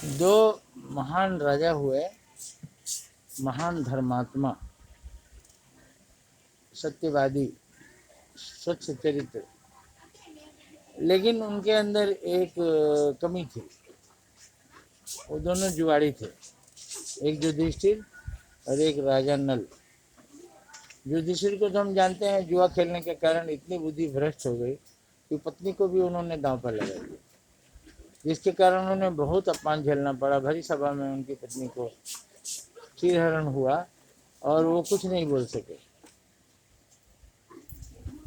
दो महान राजा हुए, महान धर्मात्मा, सत्यवादी, स्वच्छ चरित्र, लेकिन उनके अंदर एक कमी थी। वो दोनों जुआड़ी थे, एक युधिष्ठिर और एक राजा नल। युधिष्ठिर को तो हम जानते हैं, जुआ खेलने के कारण इतनी बुद्धि भ्रष्ट हो गई कि पत्नी को भी उन्होंने दांव पर लगा दिया, जिसके कारण उन्हें बहुत अपमान झेलना पड़ा। भरी सभा में उनकी पत्नी को चीरहरण हुआ और वो कुछ नहीं बोल सके।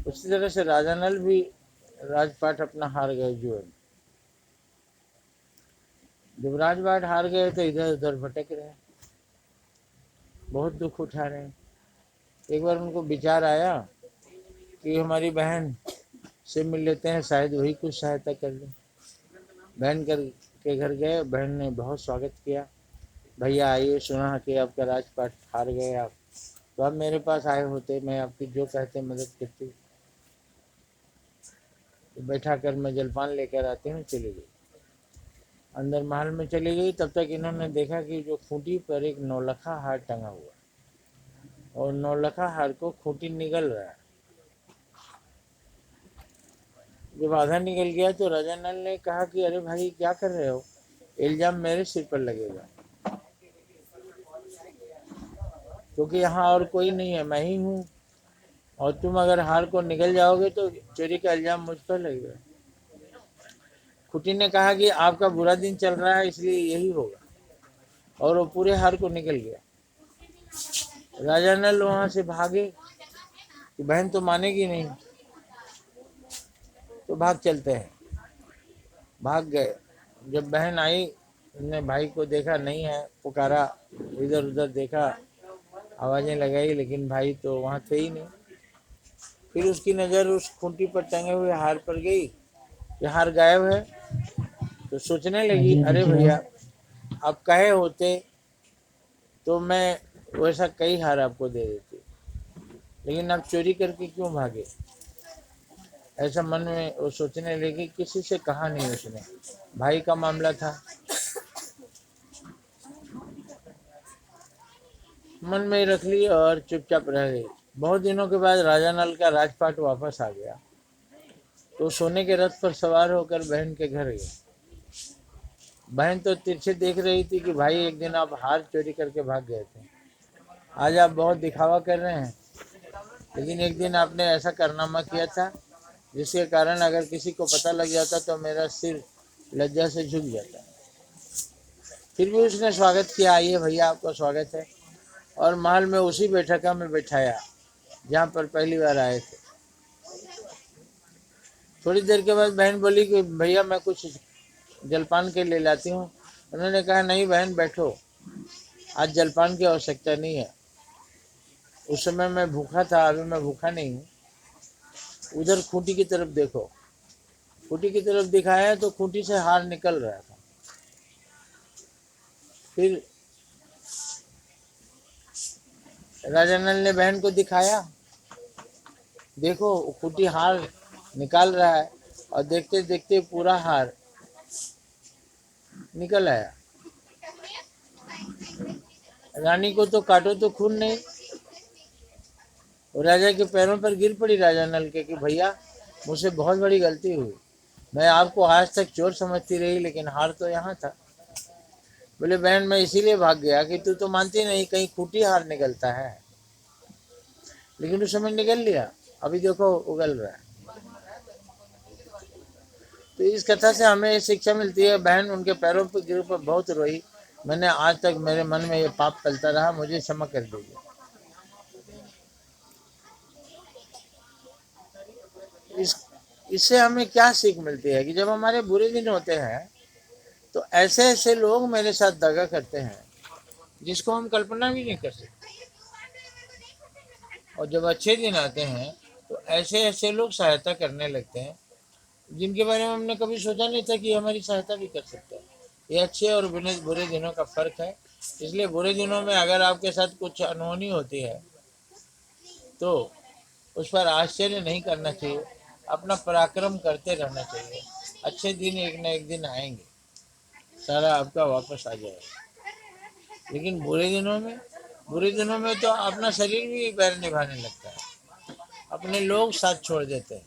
उसी तरह से राजा नल भी राजपाट अपना हार गए जुए में। जब राजपाट हार गए तो इधर उधर भटक रहे, बहुत दुख उठा रहे हैं। एक बार उनको विचार आया कि हमारी बहन से मिल लेते हैं, शायद वही कुछ सहायता कर ले। बहन के घर गए, बहन ने बहुत स्वागत किया। भैया आइए, सुना कि आपका राजपाट हार गए आप, तो आप मेरे पास आए होते, मैं आपकी जो कहते मदद करती। तो बैठा कर मैं जलपान लेकर आती हूँ, चली गई। अंदर महल में चली गई, तब तक इन्होंने देखा कि जो खूंटी पर एक नौलखा हार टंगा हुआ और नौलखा हार को खूंटी निगल रहा है। जब आधा निकल गया तो राजा नल ने कहा कि अरे भाई क्या कर रहे हो, इल्जाम मेरे सिर पर लगेगा, क्योंकि यहाँ और कोई नहीं है, मैं ही हूँ, और तुम अगर हार को निकल जाओगे तो चोरी का इल्जाम मुझ पर लगेगा। खुटी ने कहा कि आपका बुरा दिन चल रहा है, इसलिए यही होगा, और वो पूरे हार को निकल गया। राजा नल वहां से भागे कि बहन तो मानेगी नहीं, तो भाग चलते हैं। भाग गए। जब बहन आई, उसने भाई को देखा नहीं है, पुकारा, इधर उधर देखा, आवाजें लगाई, लेकिन भाई तो वहां थे ही नहीं। फिर उसकी नज़र उस खूंटी पर टंगे हुए हार पर गई, कि हार गायब है। तो सोचने लगी, अरे भैया आप कहे होते तो मैं वैसा कई हार आपको दे देती, लेकिन आप चोरी करके क्यों भागे। ऐसा मन में वो सोचने लगी। किसी से कहा नहीं उसने, भाई का मामला था, मन में रख ली और चुपचाप रह गई। बहुत दिनों के बाद राजा नल का राजपाट वापस आ गया, तो सोने के रथ पर सवार होकर बहन के घर गए। बहन तो तिरछे देख रही थी कि भाई एक दिन आप हार चोरी करके भाग गए थे, आज आप बहुत दिखावा कर रहे हैं, लेकिन एक दिन आपने ऐसा कारनामा किया था जिसके कारण अगर किसी को पता लग जाता तो मेरा सिर लज्जा से झुक जाता। फिर भी उसने स्वागत किया, आइए भैया आपका स्वागत है, और महल में उसी बैठका में बैठाया जहाँ पर पहली बार आए थे। थोड़ी देर के बाद बहन बोली कि भैया मैं कुछ जलपान के ले लाती हूँ। उन्होंने कहा नहीं बहन बैठो, आज जलपान की आवश्यकता नहीं है। उस समय मैं भूखा था, अभी मैं भूखा नहीं हूँ। उधर खूंटी की तरफ देखो। खूंटी की तरफ दिखाया तो खूंटी से हार निकल रहा था। फिर राजा नल ने बहन को दिखाया, देखो खूंटी हार निकाल रहा है, और देखते देखते पूरा हार निकल आया। रानी को तो काटो तो खून नहीं। और राजा के पैरों पर गिर पड़ी राजा नल के कि भैया मुझसे बहुत बड़ी गलती हुई, मैं आपको आज तक चोर समझती रही, लेकिन हार तो यहाँ था। बोले बहन मैं इसीलिए भाग गया कि तू तो मानती नहीं, कहीं खूंटी हार निकलता है, लेकिन उस समय निकल लिया, अभी देखो उगल रहा है। तो इस कथा से हमें ये शिक्षा मिलती है, बहन उनके पैरों पर गिर पर बहुत रोई, मैंने आज तक मेरे मन में ये पाप पलता रहा, मुझे क्षमा कर दीजिए। इस इससे हमें क्या सीख मिलती है कि जब हमारे बुरे दिन होते हैं तो ऐसे ऐसे लोग मेरे साथ दगा करते हैं जिसको हम कल्पना भी नहीं कर सकते, और जब अच्छे दिन आते हैं तो ऐसे ऐसे लोग सहायता करने लगते हैं जिनके बारे में हमने कभी सोचा नहीं था कि हमारी सहायता भी कर सकते हैं। ये अच्छे और बुरे दिनों का फर्क है। इसलिए बुरे दिनों में अगर आपके साथ कुछ अनहोनी होती है तो उस पर आश्चर्य नहीं करना चाहिए, अपना पराक्रम करते रहना चाहिए। अच्छे दिन एक न एक दिन आएंगे। सारा आपका वापस आ जाएगा। लेकिन बुरे दिनों में तो अपना शरीर भी पैर निभाने लगता है, अपने लोग साथ छोड़ देते हैं।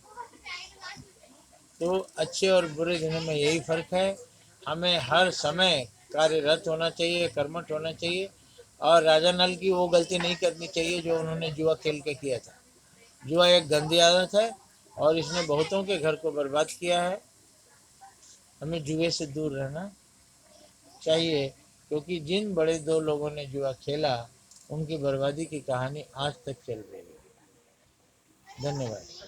तो अच्छे और बुरे दिनों में यही फर्क है। हमें हर समय कार्यरत होना चाहिए, कर्मठ होना चाहिए, और राजा नल की वो गलती नहीं करनी चाहिए जो उन्होंने जुआ खेल के किया था। जुआ एक गंदी आदत है और इसने बहुतों के घर को बर्बाद किया है। हमें जुए से दूर रहना चाहिए, क्योंकि जिन बड़े दो लोगों ने जुआ खेला उनकी बर्बादी की कहानी आज तक चल रही है। धन्यवाद।